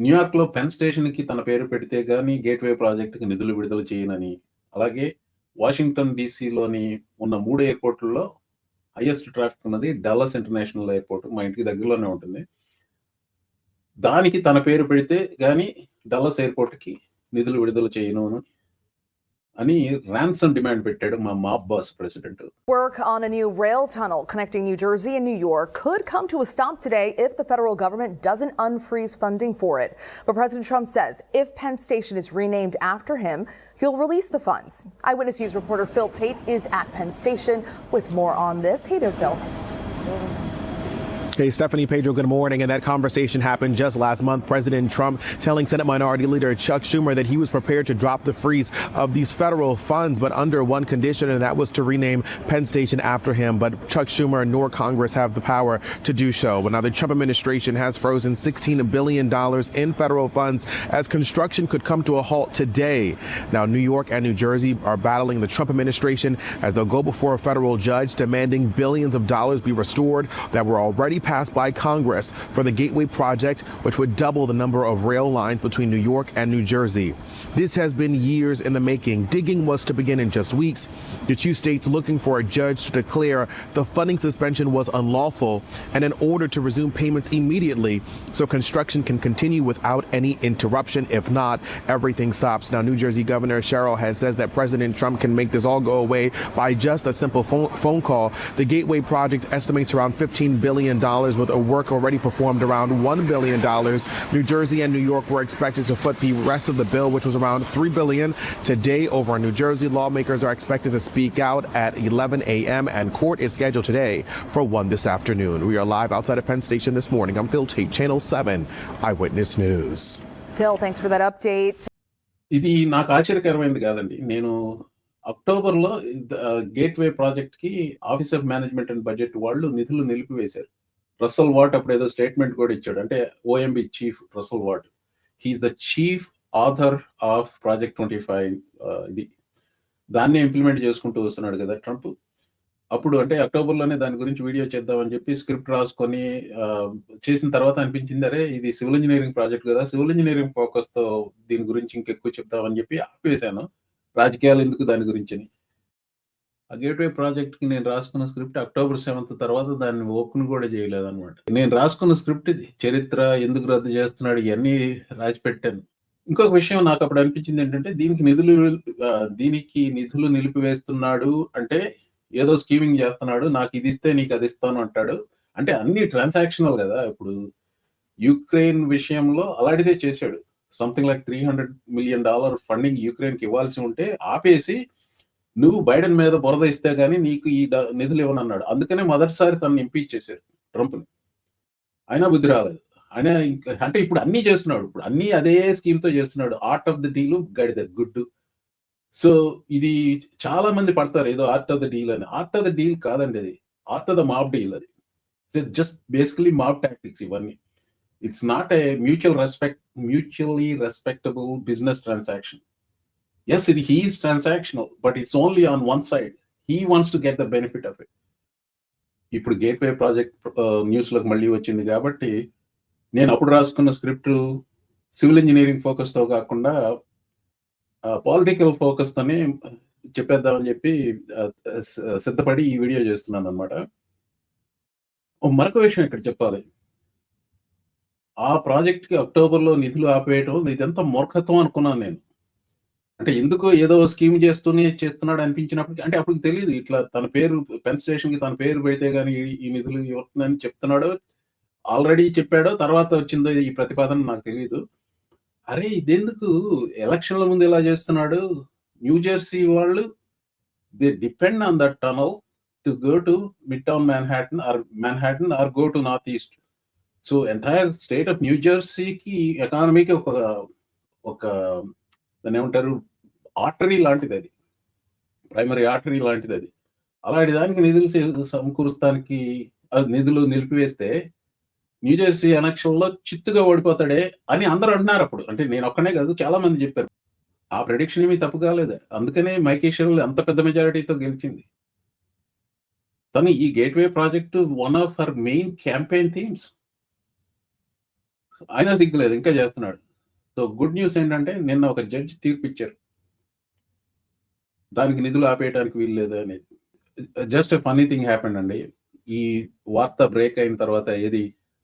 న్యూయార్క్‌లో పెన్ స్టేషన్‌కి తన పేరు పెడితే గాని గేట్‌వే ప్రాజెక్ట్‌కి నిధులు విడుదల చేయనని, అలాగే వాషింగ్టన్ డీసీలోని ఉన్న 3 ఎయిర్‌పోర్ట్‌లలో హైయెస్ట్ ట్రాఫిక్ ఉన్నది డల్లాస్ ఇంటర్నేషనల్ ఎయిర్‌పోర్ట్. మా ఇంటికి దగ్గరలోనే ఉంటుంది. దానికి తన పేరు పెడితే గాని డల్లాస్ ఎయిర్‌పోర్ట్‌కి నిధులు విడుదల చేయను అని రాన్సమ్ డిమాండ్ పెట్టాడు మా mob boss president. Work on a new rail tunnel connecting New Jersey and New York could come to a stop today if the federal government doesn't unfreeze funding for it. But President Trump says if Penn Station is renamed after him, he'll release the funds. Eyewitness News reporter Phil Tate is at Penn Station with more on this. Hey there, Phil. Hey, Stephanie, Pedro, good morning. And that conversation happened just last month. President Trump telling Senate Minority Leader Chuck Schumer that he was prepared to drop the freeze of these federal funds, but under one condition, and that was to rename Penn Station after him. But Chuck Schumer nor Congress have the power to do so. But now the Trump administration has frozen $16 billion in federal funds as construction could come to a halt today. Now, New York and New Jersey are battling the Trump administration as they'll go before a federal judge demanding billions of dollars be restored that were already passed by Congress for the Gateway project, which would double the number of rail lines between New York and New Jersey. This has been years in the making. Digging was to begin in just weeks. The two states looking for a judge to declare the funding suspension was unlawful and in order to resume payments immediately so construction can continue without any interruption. If not, everything stops. Now, New Jersey Governor Sherrill has says that President Trump can make this all go away by just a simple phone call. The Gateway project estimates around $15 billion with a work already performed around $1 billion. New Jersey and New York were expected to foot the rest of the bill, which was around $3 billion. Today, over in New Jersey, lawmakers are expected to speak out at 11 a.m. and court is scheduled today for 1 this afternoon. We are live outside of Penn Station this morning. I'm Phil Tate, Channel 7 Eyewitness News. Phil, thanks for that update. ఇది నాకు ఆశ్చర్యకరమైనది కాదండి. నేను అక్టోబర్‌లో gateway ప్రాజెక్ట్‌కి office of management and budget వాళ్ళు నిధులు నిలిపివేశారు. Russell what అప్పుడు ఏదో స్టేట్మెంట్ కూడా ఇచ్చాడు. అంటే OMB chief Russell Vought. He's the chief author of project 25 ఇది. దాన్నే ఇంప్లిమెంట్ చేసుకుంటూ వస్తున్నాడు కదా ట్రంప్. అప్పుడు అంటే అక్టోబర్‌లోనే దాని గురించి వీడియో చేద్దామని చెప్పి స్క్రిప్ట్ రాసుకొని చేసిన తర్వాత అనిపించింది అరే ఇది సివిల్ ఇంజినీరింగ్ ప్రాజెక్ట్ కదా! సివిల్ ఇంజినీరింగ్ ఫోకస్‌తో దీని గురించి ఇంకెక్కువ చెప్దామని చెప్పి ఆపేశాను. రాజకీయాలు ఎందుకు దాని గురించని. ఆ గేట్‌వే ప్రాజెక్ట్‌కి నేను రాసుకున్న స్క్రిప్ట్ అక్టోబర్ 7 తర్వాత దాన్ని ఓపెన్ కూడా చేయలేదన్నమాట. నేను రాసుకున్న స్క్రిప్ట్ ఇది. చరిత్ర ఎందుకు రద్దు చేస్తున్నాడు ఇయన్నీ రాసిపెట్టాను. ఇంకొక విషయం నాకు అప్పుడు అనిపించింది ఏంటంటే దీనికి నిధులు నిలిపివేస్తున్నాడు అంటే ఏదో స్కీమింగ్ చేస్తున్నాడు. నాకు ఇది ఇస్తే నీకు అది ఇస్తాను అంటాడు. అంటే అన్ని ట్రాన్సాక్షనల్ కదా! ఇప్పుడు యుక్రెయిన్ విషయంలో అలాంటిదే చేశాడు. సంథింగ్ లైక్ $300 మిలియన్ ఫండింగ్ యుక్రెయిన్‌కి ఇవ్వాల్సి ఉంటే ఆపేసి నువ్వు బైడెన్ మీద బురద ఇస్తే గాని నీకు ఈ నిధులు ఇవ్వనన్నాడు. అందుకనే మొదటిసారి తనని ఇంపీచ్ చేశారు ట్రంప్‌ని. అయినా బుద్ధి రాలేదు. ఆయన అంటే ఇప్పుడు అన్నీ చేస్తున్నాడు. ఇప్పుడు అన్నీ అదే స్కీమ్‌తో చేస్తున్నాడు. ఆర్ట్ ఆఫ్ ది డీల్ గడిద గుడ్డు. సో ఇది చాలా మంది పడతారు ఏదో ఆర్ట్ ఆఫ్ ది డీల్ అని. ఆర్ట్ ఆఫ్ ది డీల్ కాదండి అది. Art of the mob deal అది. జస్ట్ బేసికల్లీ మాబ్ టాక్టిక్స్ ఇవన్నీ. It's not a mutually respectable business transaction. Yes, he is transactional, but it's only on one side. He wants to get the benefit of it. ఇప్పుడు gateway project న్యూస్‌లోకి మళ్ళీ వచ్చింది కాబట్టి నేను అప్పుడు రాసుకున్న script civil engineering ఫోకస్‌తో కాకుండా political ఫోకస్‌తోనే చెప్పేద్దామని చెప్పి సిద్ధపడి ఈ వీడియో చేస్తున్నానన్నమాట. మరొక విషయం ఇక్కడ చెప్పాలి. ఆ ప్రాజెక్ట్‌కి అక్టోబర్‌లో నిధులు ఆపేయటం ఇదంతా మూర్ఖత్వం అనుకున్నాను నేను. అంటే ఎందుకో ఏదో స్కీమ్ చేస్తున్నాడు అనిపించినప్పటికి అంటే అప్పటికి తెలీదు. ఇట్లా తన పేరు పెన్ స్టేషన్‌కి తన పేరు పెడితే గాని ఈ నిధులు ఇవ్వట్లేదని చెప్తున్నాడో, ఆల్రెడీ చెప్పాడో, తర్వాత వచ్చిందో ఈ ప్రతిపాదన నాకు తెలీదు. అరే ఇదెందుకు ఎలక్షన్‌ల ముందు ఇలా చేస్తున్నాడు. న్యూ జెర్సీ వాళ్ళు they depend on that tunnel to go to Midtown Manhattan or go to north east. So entire state of New జెర్సీకి ఎకానమీకి ఒక దాన్ని ఏమంటారు ఆర్టరీ లాంటిది అది. ప్రైమరీ ఆర్టరీ లాంటిది అది. అలాంటి దానికి నిధులు సమకూరుస్తానికి నిధులు నిలిపివేస్తే న్యూజెర్సీ ఎలక్షన్‌లో చిత్తుగా ఓడిపోతాడే అని అందరూ అంటున్నారు అప్పుడు. అంటే నేను ఒక్కనే కాదు చాలా మంది చెప్పారు. ఆ ప్రెడిక్షన్ ఏమీ తప్పు కాలేదు. అందుకనే మైకీ షెరిల్ అంత పెద్ద మెజారిటీతో గెలిచింది. తను ఈ gateway project one of her main campaign themes. అయినా సిగ్గులేదు, ఇంకా చేస్తున్నాడు. సో గుడ్ న్యూస్ ఏంటంటే నిన్న ఒక జడ్జి తీర్పిచ్చారు, దానికి నిధులు ఆపేయడానికి వీలు లేదు అనేది. జస్ట్ ఫన్నీ థింగ్ హ్యాపెండ్ అండి. ఈ వార్త బ్రేక్ అయిన తర్వాత ఏది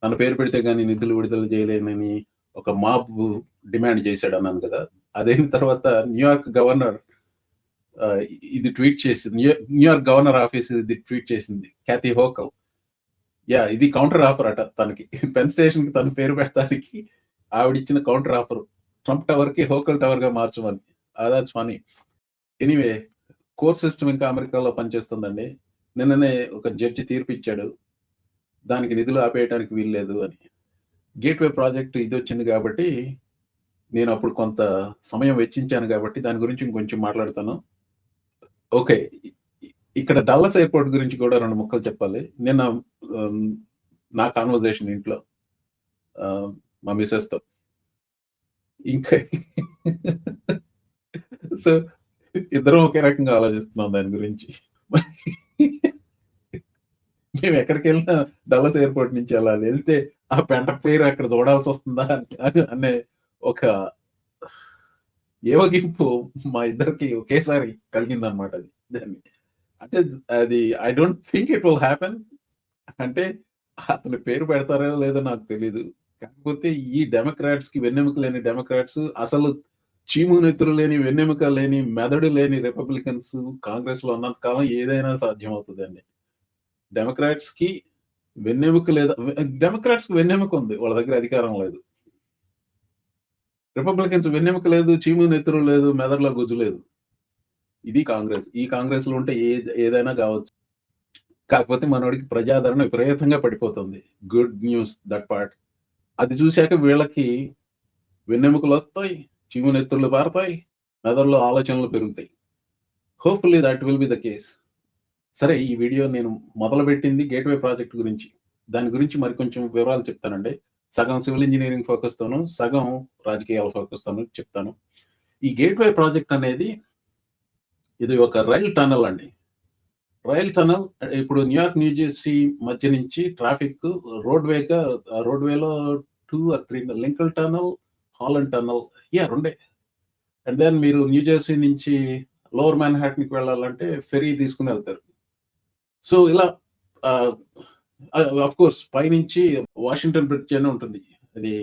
తన పేరు పెడితే గానీ నిధులు విడుదల చేయలేనని ఒక మాబ్ డిమాండ్ చేశాడు అన్నాను కదా. అదైన తర్వాత న్యూయార్క్ గవర్నర్ ఇది ట్వీట్ చేసింది. న్యూయార్క్ గవర్నర్ ఆఫీస్ ఇది ట్వీట్ చేసింది, క్యాథీ హోకల్. ఇది కౌంటర్ ఆఫర్ అట తనకి. పెన్ స్టేషన్ కి తన పేరు పెట్టడానికి ఆవిడిచ్చిన కౌంటర్ ఆఫర్, ట్రంప్ టవర్ కి హోకల్ టవర్ గా మార్చమని. That's funny. Anyway, court system ఇంకా అమెరికాలో పనిచేస్తుందండి. నిన్ననే ఒక జడ్జి తీర్పు ఇచ్చాడు, దానికి నిధులు ఆపేయడానికి వీల్లేదు అని. గేట్వే ప్రాజెక్ట్ ఇది వచ్చింది కాబట్టి నేను అప్పుడు కొంత సమయం వెచ్చించాను కాబట్టి దాని గురించి ఇంకొంచెం మాట్లాడతాను. ఓకే, ఇక్కడ డల్లస్ ఎయిర్పోర్ట్ గురించి కూడా 2 ముక్కలు చెప్పాలి. నిన్న నా కాన్వర్జేషన్ ఇంట్లో మా మిసెస్తో ఇంకా సో ఇద్దరం ఒకే రకంగా ఆలోచిస్తున్నాం దాని గురించి. మేము ఎక్కడికి వెళ్ళినా డల్లస్ ఎయిర్పోర్ట్ నుంచి అలా వెళ్తే ఆ పెంట పేరు అక్కడ చూడాల్సి వస్తుందా అనే ఒక ఏవగింపు మా ఇద్దరికి ఒకేసారి కలిగిందనమాట. అది దాన్ని అంటే అది I don't think it will happen. అంటే అతని పేరు పెడతారో లేదో నాకు తెలీదు. కాకపోతే ఈ డెమోక్రాట్స్ కి వెన్నెముక లేని డెమోక్రాట్స్, అసలు చీము నెత్తురు లేని, వెన్నెముక లేని, మెదడు లేని రిపబ్లికన్స్ కాంగ్రెస్ లో ఉన్నంత కాలం ఏదైనా సాధ్యం అవుతుందండి. డెమోక్రాట్స్ కి వెన్నెముక లేదా, డెమోక్రాట్స్ కి వెన్నెముక ఉంది, వాళ్ళ దగ్గర అధికారం లేదు. రిపబ్లికన్స్ వెన్నెముక లేదు, చీము నెత్తురు లేదు, మెదడులో గుజ్జు లేదు. ఇది కాంగ్రెస్. ఈ కాంగ్రెస్ లో ఉంటే ఏదైనా కావచ్చు. కాకపోతే మనోడికి ప్రజాదరణ విపరీతంగా పడిపోతుంది. Good news that part. అది చూశాక వీళ్ళకి వెన్నెముకలు వస్తాయి, చీము నెత్తుర్లు పారతాయి, మెదడులో ఆలోచనలు పెరుగుతాయి. Hopefully that will be the case. సరే, ఈ వీడియో నేను మొదలుపెట్టింది గేట్వే ప్రాజెక్ట్ గురించి. దాని గురించి మరి కొంచెం వివరాలు చెప్తానండి. సగం సివిల్ ఇంజనీరింగ్ ఫోకస్ తోను, సగం రాజకీయాల ఫోకస్ తోను చెప్తాను. ఈ గేట్వే ప్రాజెక్ట్ అనేది ఇది ఒక రైల్ టనల్ అండి. రైల్ టనల్ ఇప్పుడు న్యూయార్క్, న్యూజెర్సీ మధ్య నుంచి ట్రాఫిక్ రోడ్వేలో 2 or 3 Lincoln tunnel, Holland tunnel, రెండే. అండ్ దెన్ మీరు న్యూజెర్సీ నుంచి లోవర్ మ్యాన్హాటన్కి వెళ్ళాలంటే ఫెరీ తీసుకుని వెళ్తారు. సో ఇలా ఆఫ్ కోర్స్ పైనుంచి వాషింగ్టన్ బ్రిడ్జ్ అని ఉంటుంది. అది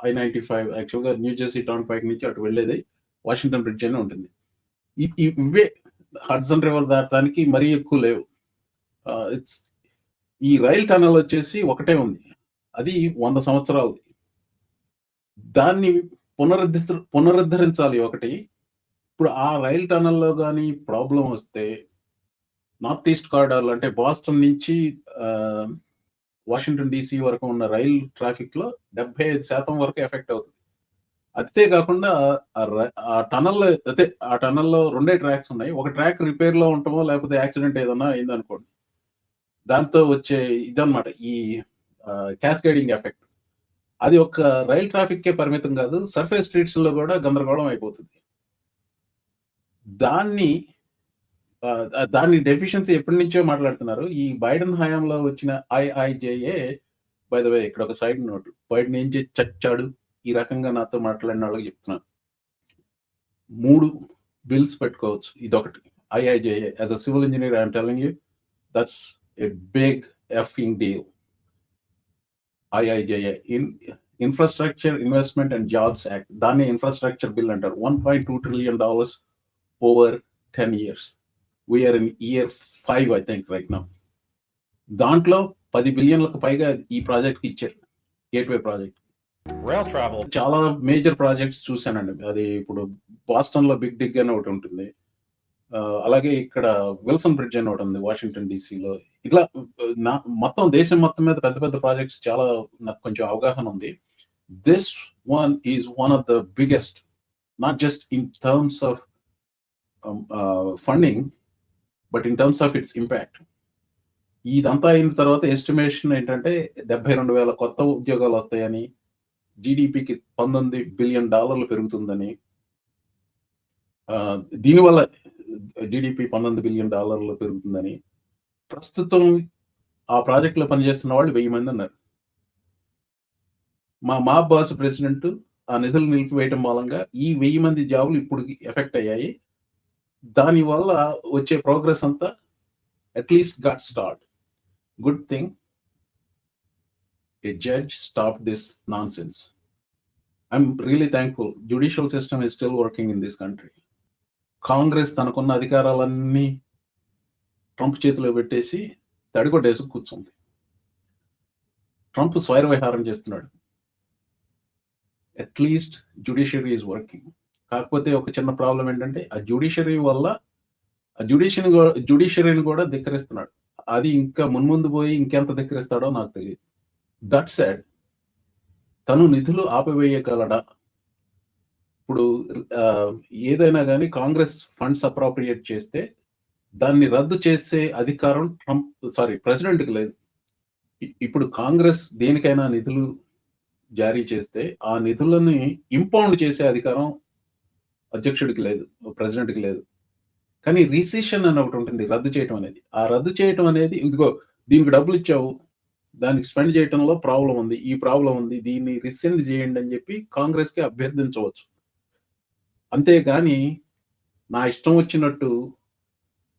I-95 యాక్చువల్గా న్యూజెర్సీ టౌన్ పైకి నుంచి అటు వెళ్ళేది వాషింగ్టన్ బ్రిడ్జ్ అని ఉంటుంది. ఇవే హడ్సన్ రివర్ దాటడానికి మరీ ఎక్కువ లేవు. ఈ రైల్ టనల్ వచ్చేసి ఒకటే ఉంది, అది 100 సంవత్సరాలు. దాన్ని పునరుద్ధరించాలి ఒకటి. ఇప్పుడు ఆ రైల్ టనల్లో కానీ ప్రాబ్లం వస్తే నార్త్ ఈస్ట్ కారిడార్లో, అంటే బాస్టన్ నుంచి వాషింగ్టన్ DC వరకు ఉన్న రైల్ ట్రాఫిక్ లో 75% వరకు ఎఫెక్ట్ అవుతుంది. అంతే కాకుండా ఆ టనల్లో 2 ట్రాక్స్ ఉన్నాయి. ఒక ట్రాక్ రిపేర్ లో ఉంటామో లేకపోతే యాక్సిడెంట్ ఏదన్నా అయిందనుకోండి, దాంతో వచ్చే ఇదన్నమాట ఈ క్యాస్కేడింగ్ ఎఫెక్ట్. అది ఒక రైల్ ట్రాఫిక్ కే పరిమితం కాదు, సర్ఫేస్ స్ట్రీట్స్ లో కూడా గందరగోళం అయిపోతుంది. దాన్ని డెఫిషియన్సీ ఎప్పటి నుంచో మాట్లాడుతున్నారు. ఈ బైడెన్ హయాంలో వచ్చిన IIJA, బై ద వే ఇక్కడ ఒక సైడ్ నోట్, బైడెన్ ఏం చేసి చచ్చాడు ఈ రకంగా నాతో మాట్లాడిన వాళ్ళకి చెప్తున్నాను. 3 బిల్స్ పెట్టుకోవచ్చు, ఇదొకటి. IIJA, as a civil engineer I'm telling you, that's a big effing deal. IIJA, infrastructure investment and jobs act, దాన్ని ఇన్ఫ్రాస్ట్రక్చర్ బిల్ అంటారు. $1.2 trillion over 10 years. We're in year 5 I think right now. దాంట్లో 10 బిలియన్లకు పైగా ఈ project ఇచ్చారు, gateway project. Rail travel చాలా major projects చూశానండి. అది ఇప్పుడు బాస్టన్ లో బిగ్ డిగ్ అని ఒకటి ఉంటుంది, అలాగే ఇక్కడ విల్సన్ బ్రిడ్జ్ అని ఒకటి ఉంది వాషింగ్టన్ DCలో. ఇట్లా మొత్తం దేశం మొత్తం మీద పెద్ద పెద్ద ప్రాజెక్ట్స్ చాలా నాకు కొంచెం అవగాహన ఉంది. This one is one of the biggest, not just in terms of funding but in terms of it's impact. ఇదంతా అయిన తర్వాత ఎస్టిమేషన్ ఏంటంటే 72,000 కొత్త ఉద్యోగాలు వస్తాయని, GDPకి $19 బిలియన్ పెరుగుతుందని. దీనివల్ల GDP $19 బిలియన్ పెరుగుతుందని. ప్రస్తుతం ఆ ప్రాజెక్ట్ లో పనిచేస్తున్న వాళ్ళు 1000 మంది ఉన్నారు. మా బాస్ ప్రెసిడెంట్ ఆ నిధులు నిలిపివేయటం మూలంగా ఈ 1000 మంది జాబులు ఇప్పుడు ఎఫెక్ట్ అయ్యాయి. దానివల్ల వచ్చే ప్రోగ్రెస్ అంతా at least got start. Good thing a judge stopped this nonsense. I'm really thankful. Judicial system is still working in this country. Congress తనకున్న అధికారాలన్నీ ట్రంప్ చేతిలో పెట్టేసి తడిగొట్టేసి కూర్చుంది. ట్రంప్ స్వైర విహారం చేస్తున్నాడు. At least judiciary is working. కాకపోతే ఒక చిన్న ప్రాబ్లం ఏంటంటే ఆ జ్యుడిషియరీ వల్ల ఆ జ్యుడిషియరీని కూడా ధిక్కరిస్తున్నాడు. అది ఇంకా మున్ముందు పోయి ఇంకెంత ధిక్కరిస్తాడో నాకు తెలియదు. దట్ సెడ్ తను నిధులు ఆపివేయగలడా? ఇప్పుడు ఏదైనా కానీ కాంగ్రెస్ ఫండ్స్ అప్రాప్రియేట్ చేస్తే దాన్ని రద్దు చేసే అధికారం ప్రెసిడెంట్కి లేదు. ఇప్పుడు కాంగ్రెస్ దేనికైనా నిధులు జారీ చేస్తే ఆ నిధులని ఇంపౌండ్ చేసే అధికారం అధ్యక్షుడికి లేదు, ప్రెసిడెంట్కి లేదు. కానీ రిసిషన్ అని ఒకటి ఉంటుంది, రద్దు చేయటం అనేది. ఆ రద్దు చేయటం అనేది ఇదిగో దీనికి డబ్బులు ఇచ్చావు, దానికి స్పెండ్ చేయటంలో ప్రాబ్లం ఉంది, ఈ ప్రాబ్లం ఉంది, దీన్ని రిసెండ్ చేయండి అని చెప్పి కాంగ్రెస్కి అభ్యర్థించవచ్చు. అంతేగాని నా ఇష్టం వచ్చినట్టు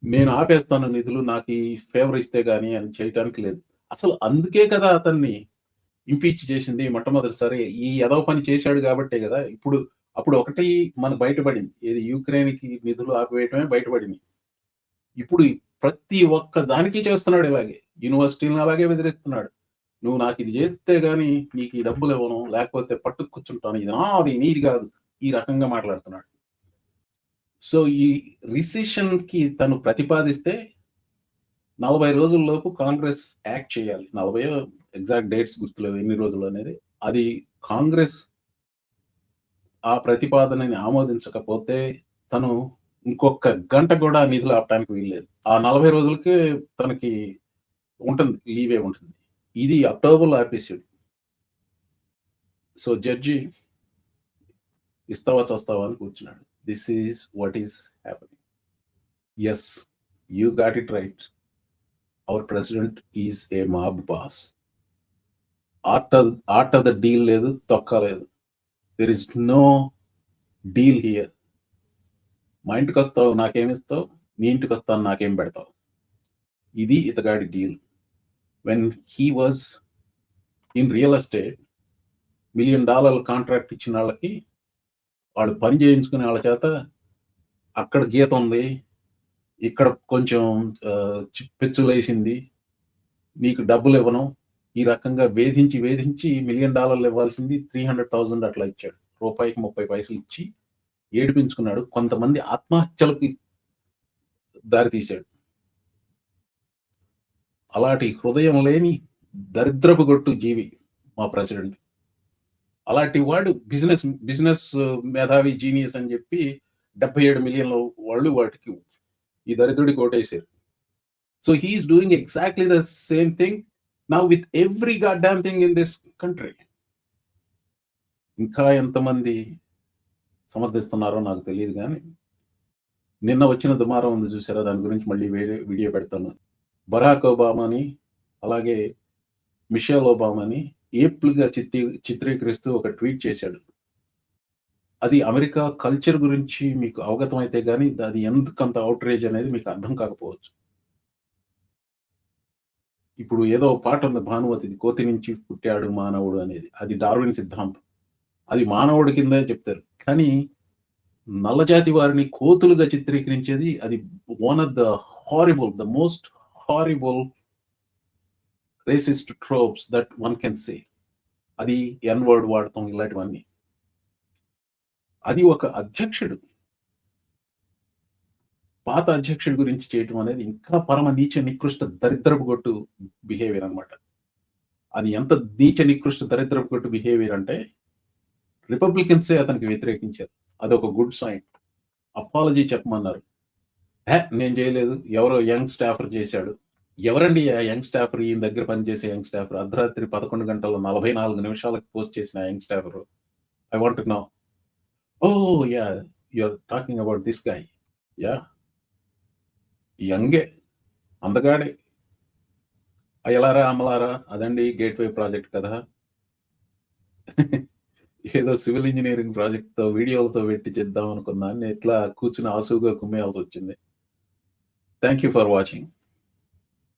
నేను ఆపేస్తాను నిధులు, నాకు ఈ ఫేవర్ ఇస్తే గానీ అని చేయటానికి లేదు. అసలు అందుకే కదా అతన్ని ఇంపీచ్ చేసింది మొట్టమొదటిసారి. ఈ ఎదవ పని చేశాడు కాబట్టే కదా అప్పుడు ఒకటి మనకు బయటపడింది, ఏది యుక్రెయిన్కి నిధులు ఆపివేయటమే బయటపడింది. ఇప్పుడు ప్రతి ఒక్క దానికి చేస్తున్నాడు ఇలాగే. యూనివర్సిటీలను అలాగే బెదిరిస్తున్నాడు. నువ్వు నాకు ఇది చేస్తే గానీ నీకు ఈ డబ్బులు ఇవ్వను, లేకపోతే పట్టుకు కూర్చుంటాను, ఇది నాది నీది కాదు, ఈ రకంగా మాట్లాడుతున్నాడు. సో ఈ రిసిషన్కి తను ప్రతిపాదిస్తే 40 రోజుల్లోపు కాంగ్రెస్ యాక్ట్ చేయాలి. 40 ఎగ్జాక్ట్ డేట్స్ గుర్తులేవు ఎన్ని రోజులు అనేది. అది కాంగ్రెస్ ఆ ప్రతిపాదనని ఆమోదించకపోతే తను ఇంకొక గంట కూడా నిధులు ఆపడానికి వీల్లేదు. ఆ 40 రోజులకే తనకి ఉంటుంది, లీవే ఉంటుంది. ఇది అక్టోబర్లో ఆపేసాడు. సో జడ్జి ఇస్తావా చస్తావా అని కూర్చున్నాడు. This is what is happening. Yes, you got it right. Our president is a mob boss. Art of the deal లేదు, తొక్క లేదు. There is no deal here. మా ఇంటికి వస్తావు నాకేమిస్తావు, నీ ఇంటికి వస్తాను నాకేం పెడతావు, ఇది ఇతగాడి deal. When he was in real estate, $1 million contract ఇచ్చిన వాళ్ళకి వాళ్ళు పని చేయించుకునే వాళ్ళ చేత అక్కడ గీత ఉంది, ఇక్కడ కొంచెం పెచ్చులేసింది, నీకు డబ్బులు ఇవ్వను, ఈ రకంగా వేధించి $1 million ఇవ్వాల్సింది 300,000 అట్లా ఇచ్చాడు. రూపాయికి 30 పైసలు ఇచ్చి ఏడిపించుకున్నాడు. కొంతమంది ఆత్మహత్యలకి దారి తీశాడు. అలాంటి హృదయం లేని దరిద్రపు గొట్టు జీవి మా ప్రెసిడెంట్. అలాంటి వాడు బిజినెస్ మేధావి జీనియస్ అని చెప్పి 77 మిలియన్ల వాళ్ళు వాటికి ఈ దరిద్రుడికి ఓటేశారు. So he's doing exactly the same thing now with every god damn thing in this country. ఇంకా ఎంతమంది సమర్థిస్తున్నారో నాకు తెలియదు, కానీ నిన్న వచ్చిన దుమారం ఉంది చూసారా, దాని గురించి మళ్ళీ వీడియో పెడతాను. బరాక్ ఒబామాని అలాగే మిషేల్ ఒబామాని ఏప్లుగా చిత్రీకరిస్తూ ఒక ట్వీట్ చేశాడు. అది అమెరికా కల్చర్ గురించి మీకు అవగతం అయితే కానీ అది ఎందుకంత అవుట్రేజ్ అనేది మీకు అర్థం కాకపోవచ్చు. ఇప్పుడు ఏదో పాట ఉంది భానుమతిది, కోతి నుంచి పుట్టాడు మానవుడు అనేది. అది డార్విన్ సిద్ధాంతం, అది మానవుడి కిందే చెప్తారు. కానీ నల్లజాతి వారిని కోతులుగా చిత్రీకరించేది అది one of the most horrible racist ట్రోప్స్ that one can say. అది ఎన్ వర్డ్ వాడతాం, ఇలాంటివన్నీ. అది ఒక అధ్యక్షుడు, పాత అధ్యక్షుడి గురించి చేయటం అనేది ఇంకా పరమ నీచ నికృష్ట దరిద్రపు గొట్టు బిహేవియర్ అనమాట. అది ఎంత నీచ నికృష్ట దరిద్రపు గొట్టు బిహేవియర్ అంటే రిపబ్లికన్సే అతనికి వ్యతిరేకించారు. అదొక గుడ్ సైన్. అపాలజీ చెప్పమన్నారు. నేను చేయలేదు, ఎవరో యంగ్ స్టాఫర్ చేశాడు. ఎవరండి ఆ యంగ్ స్టాఫర్? ఈయన దగ్గర పనిచేసే యంగ్ స్టాఫర్, అర్ధరాత్రి 11 గంటల 44 నిమిషాలకు పోస్ట్ చేసిన young staffer. I want to know. Oh yeah, you're talking about this guy. Yeah, యంగే, అందగాడే. అయ్యలారా అమ్మలారా, అదండి గేట్వే ప్రాజెక్ట్ కదా. ఏదో సివిల్ ఇంజినీరింగ్ ప్రాజెక్ట్‌తో వీడియోలతో పెట్టి చేద్దాం అనుకున్నాను. ఇట్లా కూర్చొని ఆసువుగా కుమ్మేయాల్సొచ్చింది. Thank you for watching.